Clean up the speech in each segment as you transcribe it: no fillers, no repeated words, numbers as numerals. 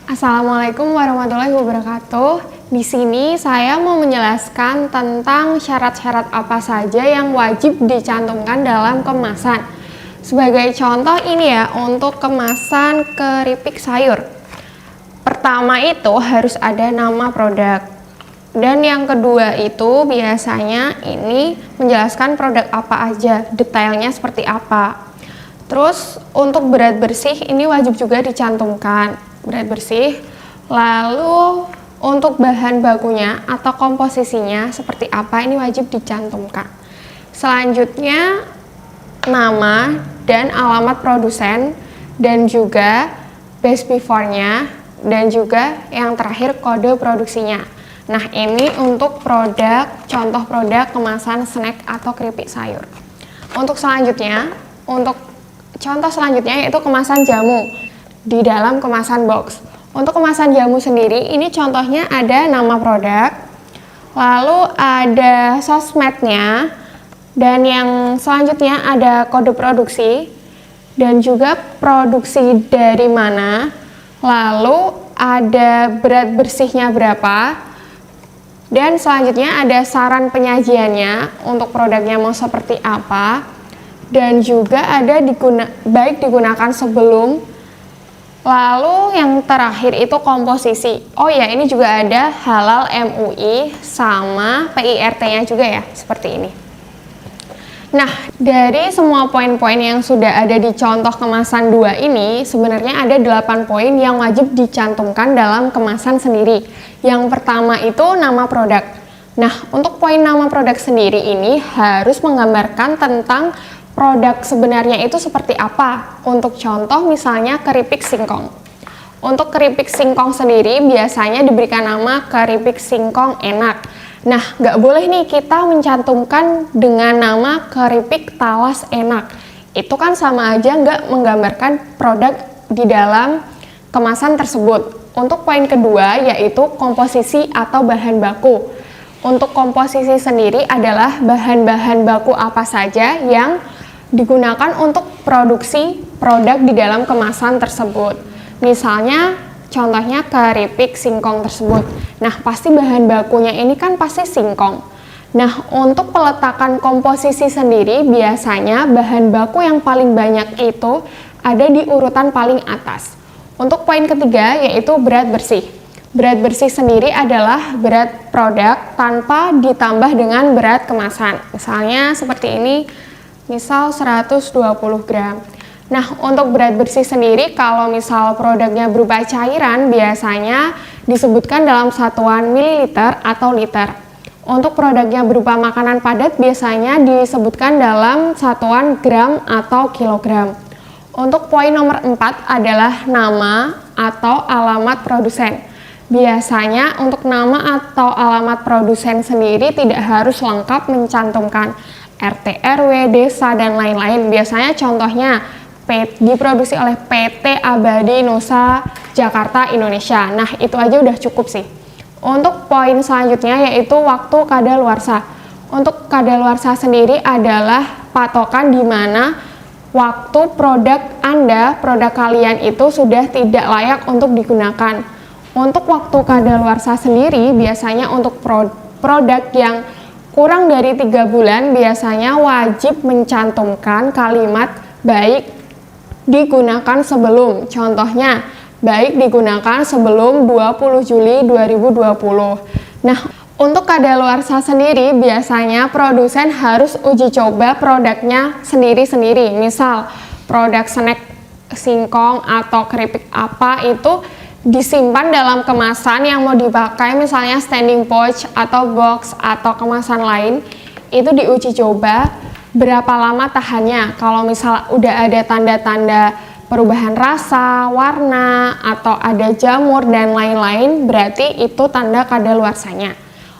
Assalamualaikum warahmatullahi wabarakatuh. Di sini saya mau menjelaskan tentang syarat-syarat apa saja yang wajib dicantumkan dalam kemasan. Sebagai contoh ini ya, untuk kemasan keripik sayur. Pertama itu harus ada nama produk. Dan yang kedua itu biasanya ini menjelaskan produk apa aja, detailnya seperti apa. Terus untuk berat bersih ini wajib juga dicantumkan, berat bersih. Lalu untuk bahan bakunya atau komposisinya seperti apa ini wajib dicantumkan. Selanjutnya nama dan alamat produsen dan juga best before-nya dan juga yang terakhir kode produksinya. Nah, ini untuk produk, contoh produk kemasan snack atau keripik sayur. Untuk selanjutnya, untuk contoh selanjutnya yaitu kemasan jamu di dalam kemasan box. Untuk kemasan jamu sendiri, ini contohnya ada nama produk, lalu ada sosmednya, dan yang selanjutnya ada kode produksi, dan juga produksi dari mana, lalu ada berat bersihnya berapa, dan selanjutnya ada saran penyajiannya untuk produknya mau seperti apa, dan juga ada baik digunakan sebelum. Lalu yang terakhir itu komposisi. Oh ya, ini juga ada halal MUI sama PIRT-nya juga ya, seperti ini. Nah, dari semua poin-poin yang sudah ada di contoh kemasan 2 ini, sebenarnya ada 8 poin yang wajib dicantumkan dalam kemasan sendiri. Yang pertama itu nama produk. Nah, untuk poin nama produk sendiri ini harus menggambarkan tentang produk sebenarnya itu seperti apa. Untuk contoh misalnya keripik singkong. Untuk keripik singkong sendiri biasanya diberikan nama keripik singkong enak. Nah, nggak boleh nih kita mencantumkan dengan nama keripik talas enak. Itu kan sama aja nggak menggambarkan produk di dalam kemasan tersebut. Untuk poin kedua yaitu komposisi atau bahan baku. Untuk komposisi sendiri adalah bahan-bahan baku apa saja yang digunakan untuk produksi produk di dalam kemasan tersebut. Misalnya contohnya keripik singkong tersebut. Nah, pasti bahan bakunya ini kan pasti singkong. Nah, untuk peletakan komposisi sendiri biasanya bahan baku yang paling banyak itu ada di urutan paling atas. Untuk poin ketiga yaitu berat bersih. Berat bersih sendiri adalah berat produk tanpa ditambah dengan berat kemasan. Misalnya seperti ini, misal 120 gram. Nah, untuk berat bersih sendiri kalau misal produknya berupa cairan biasanya disebutkan dalam satuan mililiter atau liter. Untuk produknya berupa makanan padat biasanya disebutkan dalam satuan gram atau kilogram. Untuk poin nomor 4 adalah nama atau alamat produsen. Biasanya untuk nama atau alamat produsen sendiri tidak harus lengkap mencantumkan RT, RW, desa, dan lain-lain. Biasanya contohnya diproduksi oleh PT Abadi Nusa Jakarta Indonesia. Nah, itu aja udah cukup sih. Untuk poin selanjutnya yaitu waktu kadaluarsa. Untuk kadaluarsa sendiri adalah patokan di mana waktu produk Anda, produk kalian itu sudah tidak layak untuk digunakan. Untuk waktu kadaluarsa sendiri biasanya untuk produk yang kurang dari 3 bulan biasanya wajib mencantumkan kalimat baik digunakan sebelum. Contohnya, baik digunakan sebelum 20 Juli 2020. Nah, untuk kadaluarsa sendiri biasanya produsen harus uji coba produknya sendiri-sendiri. Misal, produk snack singkong atau keripik apa itu disimpan dalam kemasan yang mau dipakai, misalnya standing pouch atau box atau kemasan lain, itu diuji coba berapa lama tahannya. Kalau misal udah ada tanda-tanda perubahan rasa, warna, atau ada jamur dan lain-lain, berarti itu tanda kadaluarsanya.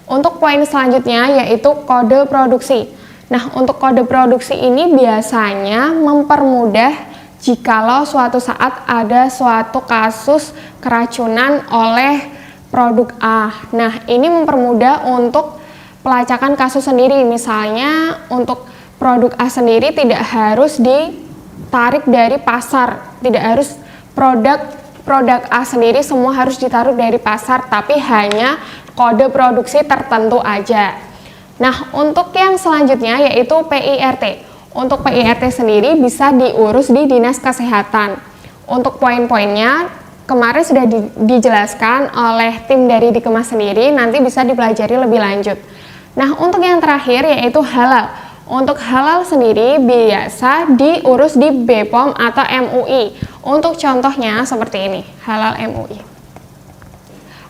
Untuk poin selanjutnya yaitu kode produksi. Nah, untuk kode produksi ini biasanya mempermudah jikalau suatu saat ada suatu kasus keracunan oleh produk A. Nah, ini mempermudah untuk pelacakan kasus sendiri. Misalnya untuk produk A sendiri tidak harus ditarik dari pasar, tidak harus produk produk A sendiri semua harus ditaruh dari pasar, tapi hanya kode produksi tertentu aja. Nah, untuk yang selanjutnya yaitu PIRT. Untuk PIRT sendiri bisa diurus di Dinas Kesehatan. Untuk poin-poinnya kemarin sudah dijelaskan oleh tim dari Dikemas sendiri, nanti bisa dipelajari lebih lanjut. Nah, untuk yang terakhir yaitu halal. Untuk halal sendiri biasa diurus di BPOM atau MUI. Untuk contohnya seperti ini, halal MUI.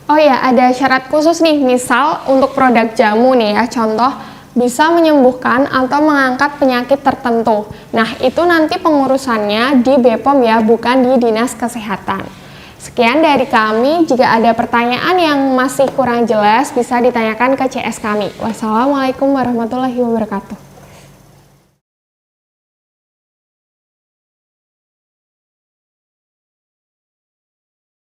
Oh ya, ada syarat khusus nih, misal untuk produk jamu nih ya, contoh bisa menyembuhkan atau mengangkat penyakit tertentu. Nah, itu nanti pengurusannya di BPOM ya, bukan di Dinas Kesehatan. Sekian dari kami, jika ada pertanyaan yang masih kurang jelas bisa ditanyakan ke CS kami. Wassalamualaikum warahmatullahi wabarakatuh.